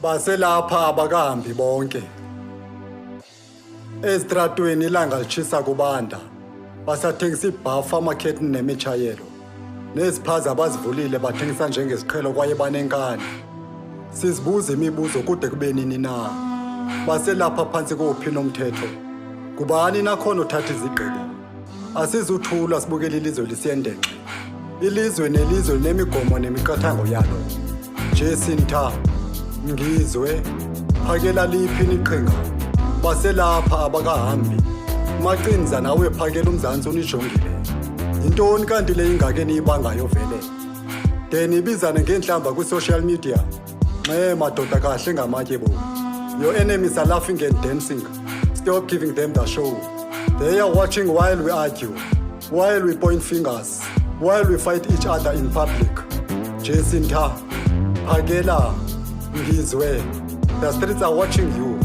Baselapha abakahambi bonke. Ezitratweni ilanga litshisa kubanda. Basathengisa ibhafu, amakhethini nemitshayelo. Neziphaza abazivulile bathengisa njengesiqhelo kwaye banenkani. Sizibuza imibuzo kude kube nini na. Baselapha phansi kophi nomthetho. Kubani nakhona uthatha izigqibo. Asizuthula sibukela ilizwe lisiyendenxe. Ilizwe nelizwe linemigomo nemiqathango yalo. Jacinta Ngizwe phakela liphi niqhinga. Baselapha abakahambi. Macinza nawe phakela uMzantsi unijongile. Intoni kanti le ingake niyibangayo vele? Denibizane ngenhlamba ku-social media. Madoda kahle ngamatye bo. Your enemies are laughing and dancing. Stop giving them the show. They are watching while we argue, while we point fingers, while we fight each other in public. Jacinta phakela Ngizwe. The streets are watching you.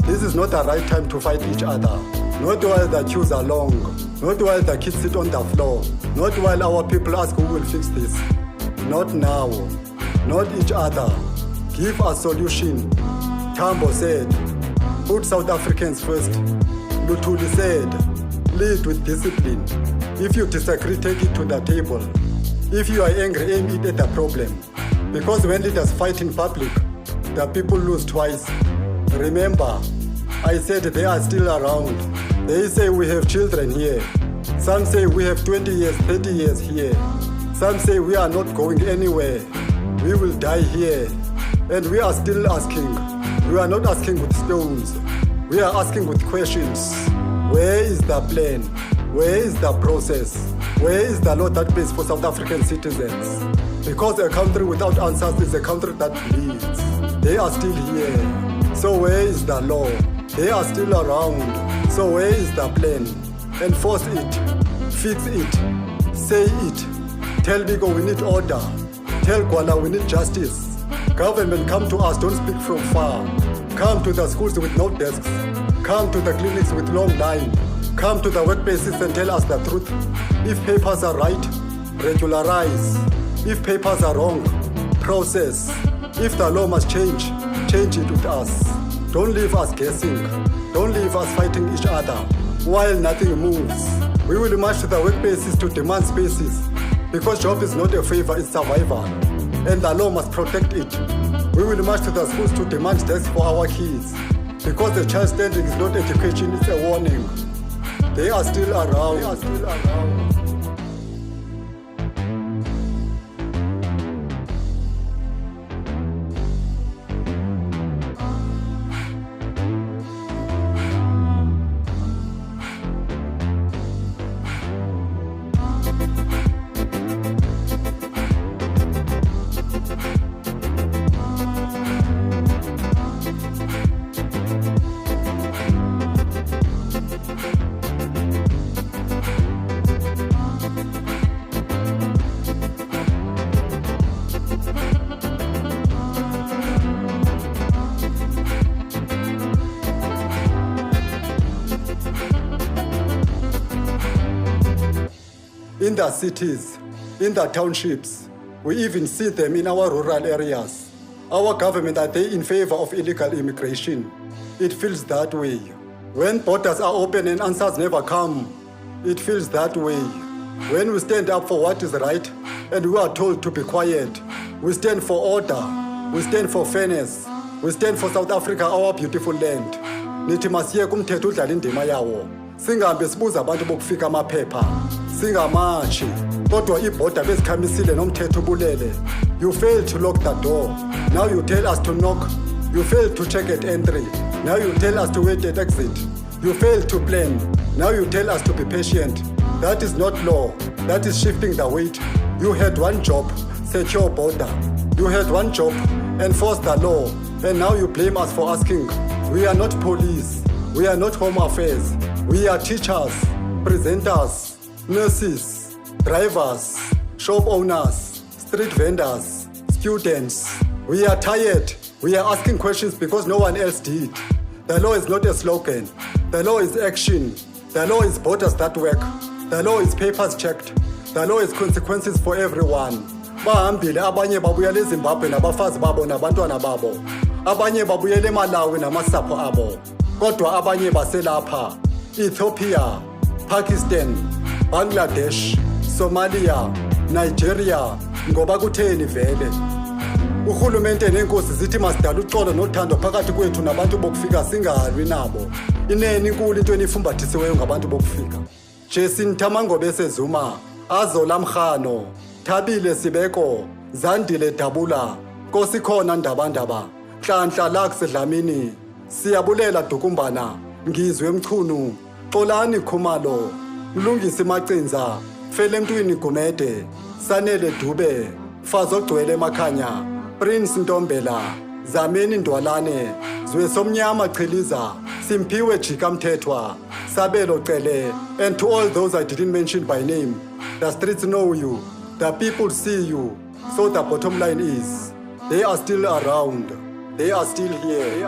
This is not the right time to fight each other. Not while the queues are long. Not while the kids sit on the floor. Not while our people ask who will fix this. Not now. Not each other. Give a solution. Tambo said, put South Africans first. Luthuli said, lead with discipline. If you disagree, take it to the table. If you are angry, aim it at the problem. Because when leaders fight in public, the people lose twice. Remember, I said they are still around. They say we have children here. Some say we have 20 years, 30 years here. Some say we are not going anywhere. We will die here. And we are still asking. We are not asking with stones. We are asking with questions. Where is the plan? Where is the process? Where is the law that pays for South African citizens? Because a country without answers is a country that bleeds. They are still here. So where is the law? They are still around. So where is the plan? Enforce it. Fix it. Say it. Tell Biko we need order. Tell Gwala we need justice. Government, come to us, don't speak from far. Come to the schools with no desks. Come to the clinics with long line. Come to the workplaces and tell us the truth. If papers are right, regularize. If papers are wrong, process. If the law must change, change it with us. Don't leave us guessing. Don't leave us fighting each other while nothing moves. We will march to the workplaces to demand spaces because job is not a favor, it's survival. And the law must protect it. We will march to the schools to demand desks for our kids because the child standing is not education, it's a warning. They are still around. They are still around. In the cities, in the townships, we even see them in our rural areas. Our government, are they in favor of illegal immigration? It feels that way. When borders are open and answers never come, it feels that way. When we stand up for what is right and we are told to be quiet, we stand for order, we stand for fairness, we stand for South Africa, our beautiful land. Nithi masiye kumthetho udlala indima yawo. Singahambe sibuza abantu bokufika amaphepha. Singamatshi kodwa ibhoda bezikhamisile nomthetho ubulele. You failed to lock the door. Now you tell us to knock. You failed to check at entry. Now you tell us to wait at exit. You failed to plan. Now you tell us to be patient. That is not law. That is shifting the weight. You had one job, secure border. You had one job, enforce the law. And now you blame us for asking. We are not police. We are not home affairs. We are teachers, presenters, nurses, drivers, shop owners, street vendors, students. We are tired. We are asking questions because no one else did. The law is not a slogan. The law is action. The law is borders that work. The law is papers checked. The law is consequences for everyone. Bahambile abanye babuyela eZimbabwe nabafazi babo nabantwana babo. abanye babuyele eMalawi namasapho abo, kodwa abanye baselapha Ethiopia, Pakistan, Bangladesh, Somalia, Nigeria. Ngoba kutheni vele uhulumende nenkosi zithi masidala uxolo nothando phakathi kwethu nabantu bokufika singalwi nabo. Ineni inkulu into enifumbathisiweyo ngabantu bokufika. Jason Thamangobe Sezuma, Azola Mkhano, Thabile Sibeko, Zandile Dabula, Nkosi khona Ndabandaba, Nhlanhla Lux Dlamini, Siyabulela Dukumbana, Ngizwe Mchunu, Xolani Khumalo, Mlungisi Macinza, Fele Mtwini Gumede, Sanele Dube, Fazo Gcwele Makhanya, Prince Ntombela, Zameni Ndwalane, Zwe Somnyama Chiliza, Simpiwe Jika Mthethwa, Sabelo Cele, and to all those I didn't mention by name, the streets know you, the people see you, so the bottom line is, they are still around, they are still here,